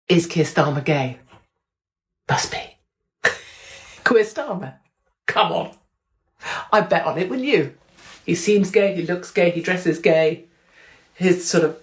Is Keir Starmer gay? Must be. Keir Starmer? Come on. I'd bet on it, wouldn't you? He seems gay, he looks gay, he dresses gay. His sort of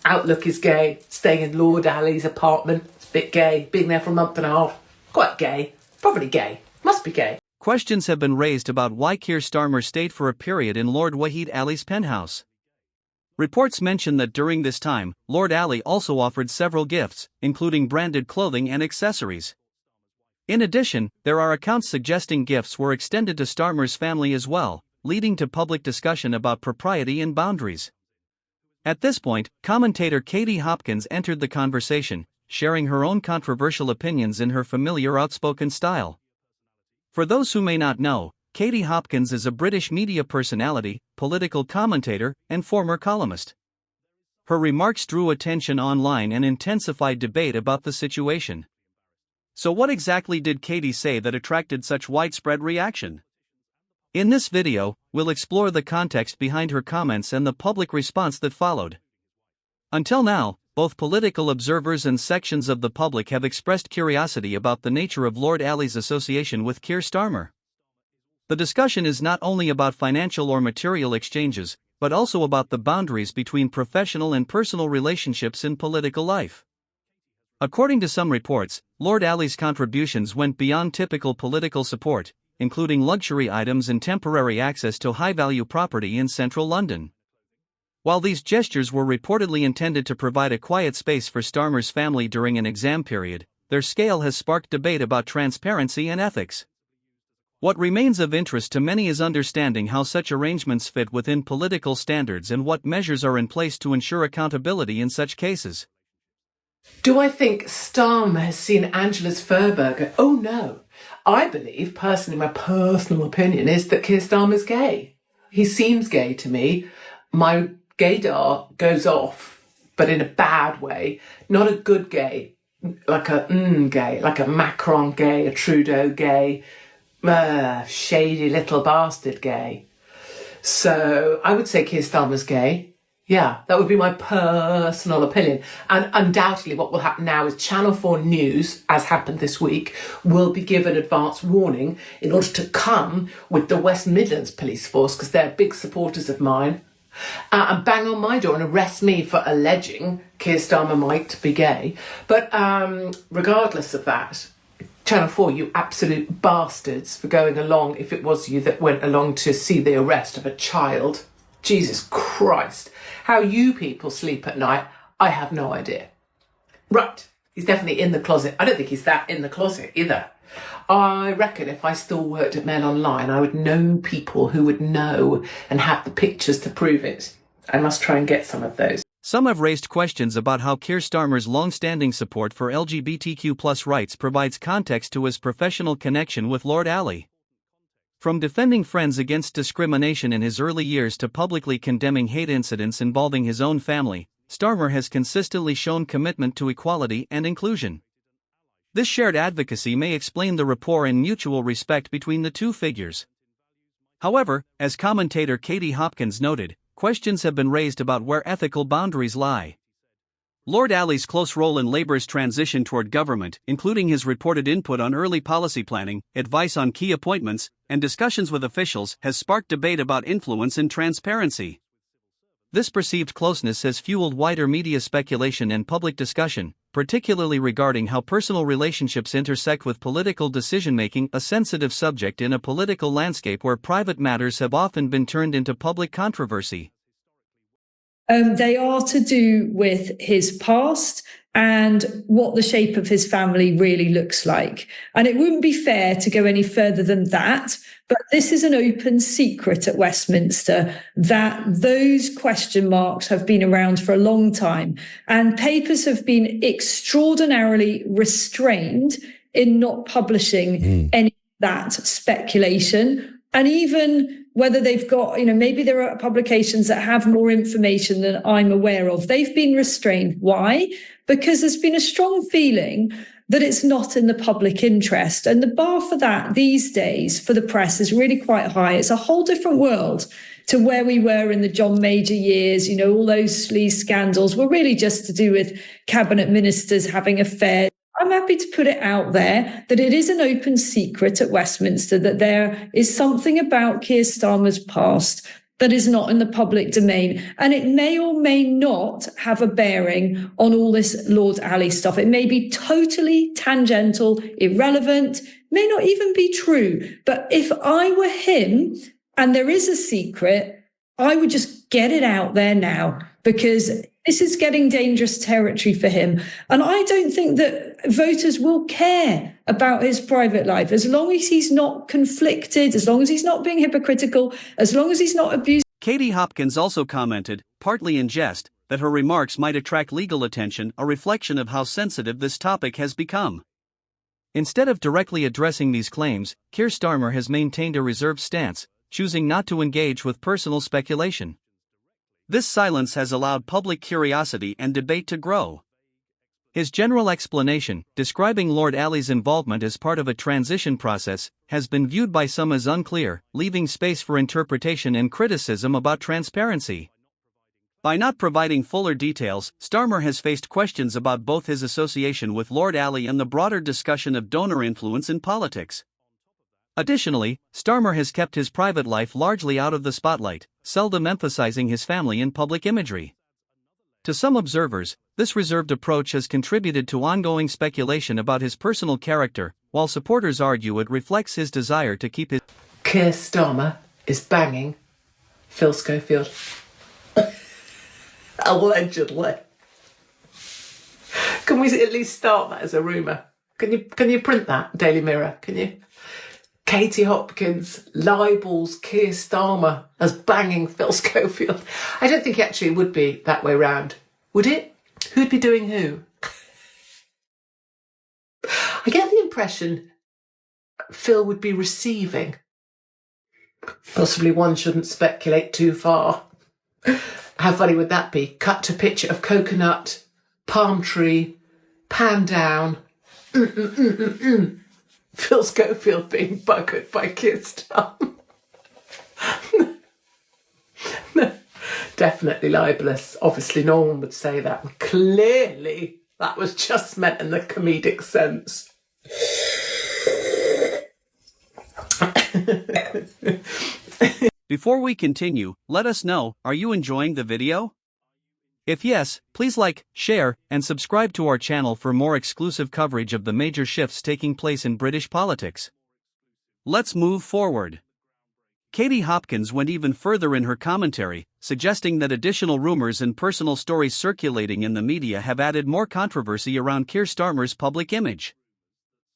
outlook is gay. Staying in Lord Alley's apartment, it's a bit gay. Being there for a month and a half, quite gay. Probably gay. Must be gay. Questions have been raised about why Keir Starmer stayed for a period in Lord Wahid Ali's penthouse. Reports mention that during this time, Lord Ali also offered several gifts, including branded clothing and accessories. In addition, there are accounts suggesting gifts were extended to Starmer's family as well, leading to public discussion about propriety and boundaries. At this point, commentator Katie Hopkins entered the conversation, sharing her own controversial opinions in her familiar outspoken style. For those who may not know, Katie Hopkins is a British media personality, political commentator, and former columnist. Her remarks drew attention online and intensified debate about the situation. So what exactly did Katie say that attracted such widespread reaction? In this video, we'll explore the context behind her comments and the public response that followed. Until now, both political observers and sections of the public have expressed curiosity about the nature of Lord Ali's association with Keir Starmer. The discussion is not only about financial or material exchanges, but also about the boundaries between professional and personal relationships in political life. According to some reports, Lord Ali's contributions went beyond typical political support, including luxury items and temporary access to high-value property in central London. While these gestures were reportedly intended to provide a quiet space for Starmer's family during an exam period, their scale has sparked debate about transparency and ethics. What remains of interest to many is understanding how such arrangements fit within political standards and what measures are in place to ensure accountability in such cases. Do I think Starmer has seen Angela's Furburger? Oh no. I believe, personally, my personal opinion is that Keir Starmer's gay. He seems gay to me. My gaydar goes off, but in a bad way. Not a good gay, like a gay, like a Macron gay, a Trudeau gay, shady little bastard gay. So I would say Keir Starmer's gay. Yeah, that would be my personal opinion. And undoubtedly what will happen now is Channel 4 News, as happened this week, will be given advance warning in order to come with the West Midlands police force, because they're big supporters of mine, and bang on my door and arrest me for alleging Keir Starmer might be gay. But regardless of that, Channel 4, you absolute bastards for going along, if it was you that went along to see the arrest of a child. Jesus Christ. How you people sleep at night, I have no idea. Right, he's definitely in the closet. I don't think he's that in the closet either. I reckon if I still worked at Mail Online, I would know people who would know and have the pictures to prove it. I must try and get some of those. Some have raised questions about how Keir Starmer's long-standing support for LGBTQ+ rights provides context to his professional connection with Lord Ali. From defending Friends against discrimination in his early years to publicly condemning hate incidents involving his own family, Starmer has consistently shown commitment to equality and inclusion. This shared advocacy may explain the rapport and mutual respect between the two figures. However, as commentator Katie Hopkins noted, questions have been raised about where ethical boundaries lie. Lord Ali's close role in Labour's transition toward government, including his reported input on early policy planning, advice on key appointments, and discussions with officials, has sparked debate about influence and transparency. This perceived closeness has fueled wider media speculation and public discussion, particularly regarding how personal relationships intersect with political decision-making, a sensitive subject in a political landscape where private matters have often been turned into public controversy. They are to do with his past and what the shape of his family really looks like. And it wouldn't be fair to go any further than that, but this is an open secret at Westminster that those question marks have been around for a long time. And papers have been extraordinarily restrained in not publishing any of that speculation And even whether they've got, maybe there are publications that have more information than I'm aware of, they've been restrained. Why? Because there's been a strong feeling that it's not in the public interest. And the bar for that these days for the press is really quite high. It's a whole different world to where we were in the John Major years. All those sleaze scandals were really just to do with cabinet ministers having affairs. I'm happy to put it out there that it is an open secret at Westminster that there is something about Keir Starmer's past that is not in the public domain. And it may or may not have a bearing on all this Lord Ali stuff. It may be totally tangential, irrelevant, may not even be true. But if I were him and there is a secret, I would just get it out there now, because this is getting dangerous territory for him. And I don't think that voters will care about his private life as long as he's not conflicted, as long as he's not being hypocritical, as long as he's not abusing. Katie Hopkins also commented, partly in jest, that her remarks might attract legal attention, a reflection of how sensitive this topic has become. Instead of directly addressing these claims, Keir Starmer has maintained a reserved stance, choosing not to engage with personal speculation. This silence has allowed public curiosity and debate to grow. His general explanation, describing Lord Ali's involvement as part of a transition process, has been viewed by some as unclear, leaving space for interpretation and criticism about transparency. By not providing fuller details, Starmer has faced questions about both his association with Lord Ali and the broader discussion of donor influence in politics. Additionally, Starmer has kept his private life largely out of the spotlight, seldom emphasizing his family in public imagery. To some observers, this reserved approach has contributed to ongoing speculation about his personal character, while supporters argue it reflects his desire to keep his... Keir Starmer is banging Phil Schofield. Allegedly. Can we at least start that as a rumour? Can you print that, Daily Mirror? Can you? Katie Hopkins libels Keir Starmer as banging Phil Schofield. I don't think actually it would be that way round. Would it? Who'd be doing who? I get the impression Phil would be receiving. Possibly one shouldn't speculate too far. How funny would that be? Cut to picture of coconut, palm tree, pan down. Phil Schofield being buggered by Keir Starmer. No, definitely libelous. Obviously no one would say that. Clearly that was just meant in the comedic sense. Before we continue, let us know, are you enjoying the video? If yes, please like, share, and subscribe to our channel for more exclusive coverage of the major shifts taking place in British politics. Let's move forward. Katie Hopkins went even further in her commentary, suggesting that additional rumors and personal stories circulating in the media have added more controversy around Keir Starmer's public image.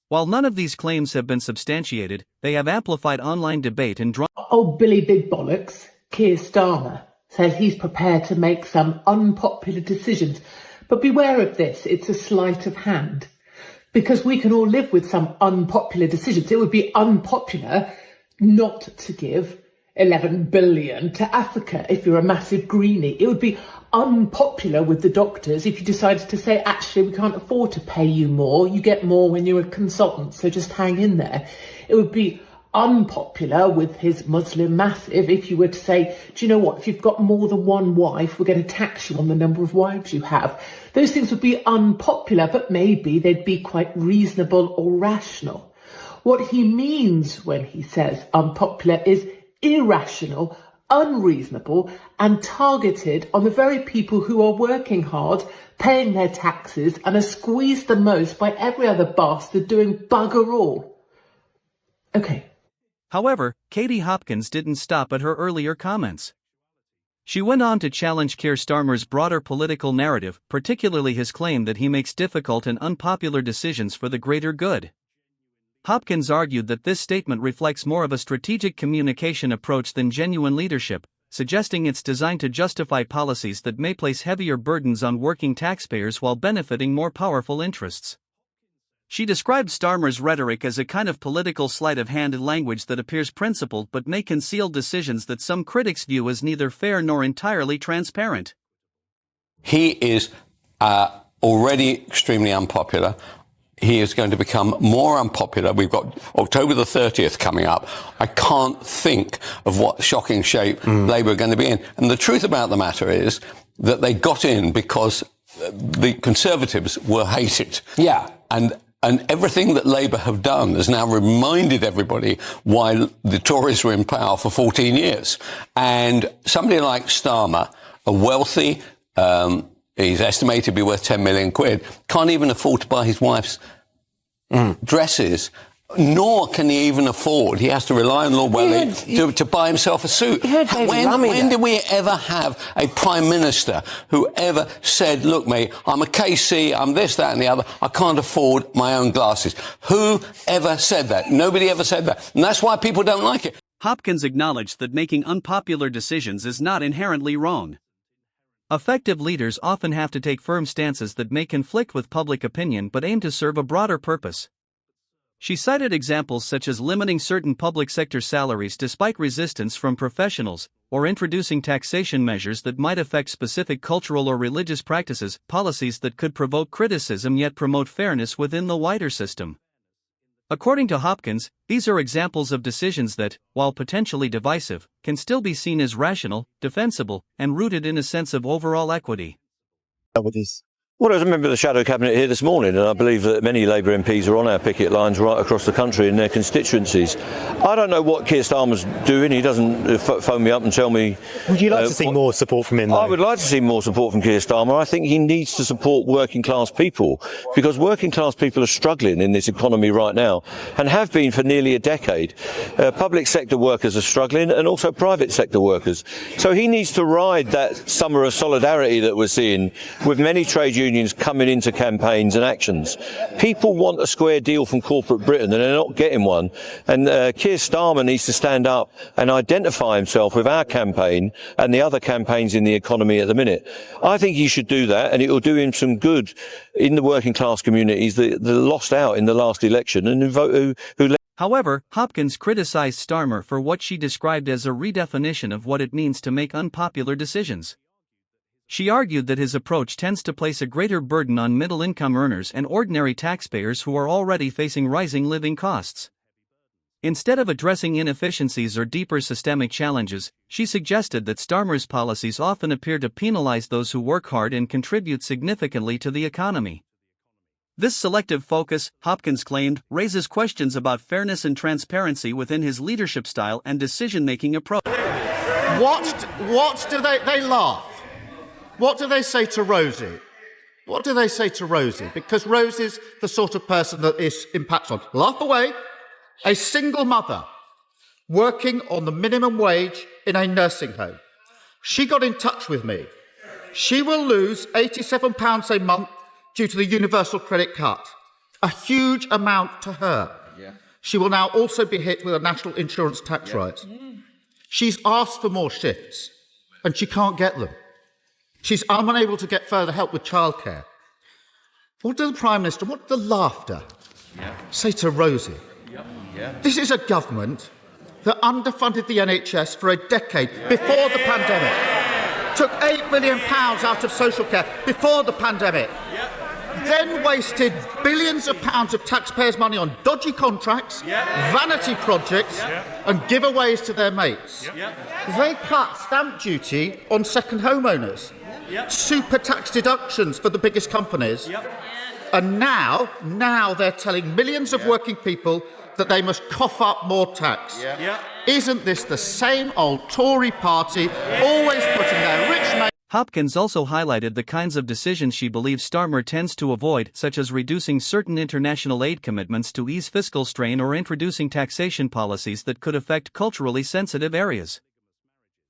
While none of these claims have been substantiated, they have amplified online debate and drawn... Old Billy Big Bollocks, Keir Starmer, says he's prepared to make some unpopular decisions. But beware of this, it's a sleight of hand. Because we can all live with some unpopular decisions. It would be unpopular not to give 11 billion to Africa if you're a massive greenie. It would be unpopular with the doctors if you decided to say, actually, we can't afford to pay you more. You get more when you're a consultant, so just hang in there. It would be unpopular with his Muslim massive if you were to say, do you know what, if you've got more than one wife, we're going to tax you on the number of wives you have. Those things would be unpopular, but maybe they'd be quite reasonable or rational. What he means when he says unpopular is irrational, unreasonable, and targeted on the very people who are working hard, paying their taxes, and are squeezed the most by every other bastard doing bugger all. Okay. However, Katie Hopkins didn't stop at her earlier comments. She went on to challenge Keir Starmer's broader political narrative, particularly his claim that he makes difficult and unpopular decisions for the greater good. Hopkins argued that this statement reflects more of a strategic communication approach than genuine leadership, suggesting it's designed to justify policies that may place heavier burdens on working taxpayers while benefiting more powerful interests. She described Starmer's rhetoric as a kind of political sleight-of-hand language that appears principled but may conceal decisions that some critics view as neither fair nor entirely transparent. He is already extremely unpopular. He is going to become more unpopular. We've got October the 30th coming up. I can't think of what shocking shape Labour are going to be in. And the truth about the matter is that they got in because the Conservatives were hated. Yeah. And everything that Labour have done has now reminded everybody why the Tories were in power for 14 years. And somebody like Starmer, a wealthy, he's estimated to be worth 10 million quid, can't even afford to buy his wife's dresses, nor can he even afford. He has to rely on Lord Welly to buy himself a suit. When did we ever have a Prime Minister who ever said, look, mate, I'm a KC, I'm this, that and the other, I can't afford my own glasses? Who ever said that? Nobody ever said that. And that's why people don't like it. Hopkins acknowledged that making unpopular decisions is not inherently wrong. Effective leaders often have to take firm stances that may conflict with public opinion but aim to serve a broader purpose. She cited examples such as limiting certain public sector salaries despite resistance from professionals, or introducing taxation measures that might affect specific cultural or religious practices, policies that could provoke criticism yet promote fairness within the wider system. According to Hopkins, these are examples of decisions that, while potentially divisive, can still be seen as rational, defensible, and rooted in a sense of overall equity. Well, I was a member of the Shadow Cabinet here this morning, and I believe that many Labour MPs are on our picket lines right across the country in their constituencies. I don't know what Keir Starmer's doing. He doesn't phone me up and tell me... Would you like to see more support from him, though? I would like to see more support from Keir Starmer. I think he needs to support working class people, because working class people are struggling in this economy right now, and have been for nearly a decade. Public sector workers are struggling, and also private sector workers. So he needs to ride that summer of solidarity that we're seeing with many trade unions coming into campaigns and actions. People want a square deal from corporate Britain, and they're not getting one. And Keir Starmer needs to stand up and identify himself with our campaign and the other campaigns in the economy at the minute. I think he should do that, and it will do him some good in the working class communities that lost out in the last election and who However, Hopkins criticized Starmer for what she described as a redefinition of what it means to make unpopular decisions. She argued that his approach tends to place a greater burden on middle-income earners and ordinary taxpayers who are already facing rising living costs. Instead of addressing inefficiencies or deeper systemic challenges, she suggested that Starmer's policies often appear to penalize those who work hard and contribute significantly to the economy. This selective focus, Hopkins claimed, raises questions about fairness and transparency within his leadership style and decision-making approach. What do they laugh? What do they say to Rosie? What do they say to Rosie? Because Rosie's the sort of person that this impacts on. Laugh away. A single mother working on the minimum wage in a nursing home. She got in touch with me. She will lose £87 a month due to the universal credit cut. A huge amount to her. Yeah. She will now also be hit with a national insurance tax rise. She's asked for more shifts, and she can't get them. She's unable to get further help with childcare. What does the Prime Minister, what does the laughter say to Rosie? This is a government that underfunded the NHS for a decade before the pandemic, took £8 billion out of social care before the pandemic, then wasted billions of pounds of taxpayers' money on dodgy contracts, vanity projects and giveaways to their mates. They cut stamp duty on second homeowners. Super tax deductions for the biggest companies. And now they're telling millions of working people that they must cough up more tax. Isn't this the same old Tory party always putting their rich mates... Hopkins also highlighted the kinds of decisions she believes Starmer tends to avoid, such as reducing certain international aid commitments to ease fiscal strain or introducing taxation policies that could affect culturally sensitive areas.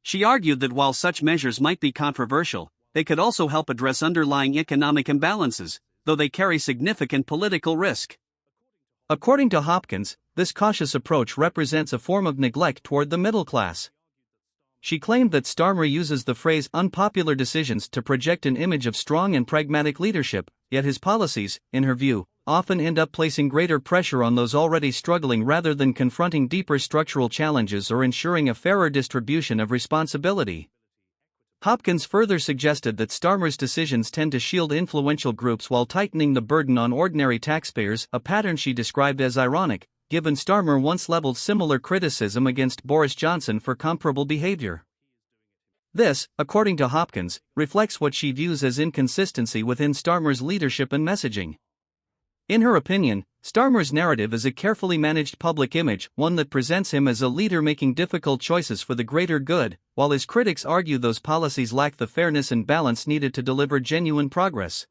She argued that while such measures might be controversial, they could also help address underlying economic imbalances, though they carry significant political risk. According to Hopkins, this cautious approach represents a form of neglect toward the middle class. She claimed that Starmer uses the phrase unpopular decisions to project an image of strong and pragmatic leadership, yet his policies, in her view, often end up placing greater pressure on those already struggling rather than confronting deeper structural challenges or ensuring a fairer distribution of responsibility. Hopkins further suggested that Starmer's decisions tend to shield influential groups while tightening the burden on ordinary taxpayers, a pattern she described as ironic, given Starmer once leveled similar criticism against Boris Johnson for comparable behavior. This, according to Hopkins, reflects what she views as inconsistency within Starmer's leadership and messaging. In her opinion, Starmer's narrative is a carefully managed public image, one that presents him as a leader making difficult choices for the greater good, while his critics argue those policies lack the fairness and balance needed to deliver genuine progress.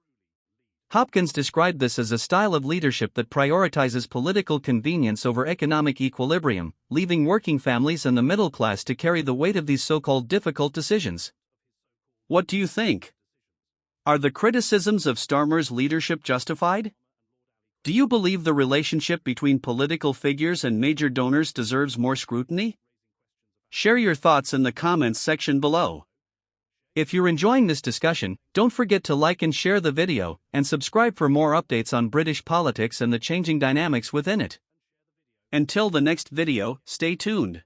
Hopkins described this as a style of leadership that prioritizes political convenience over economic equilibrium, leaving working families and the middle class to carry the weight of these so-called difficult decisions. What do you think? Are the criticisms of Starmer's leadership justified? Do you believe the relationship between political figures and major donors deserves more scrutiny? Share your thoughts in the comments section below. If you're enjoying this discussion, don't forget to like and share the video, and subscribe for more updates on British politics and the changing dynamics within it. Until the next video, stay tuned.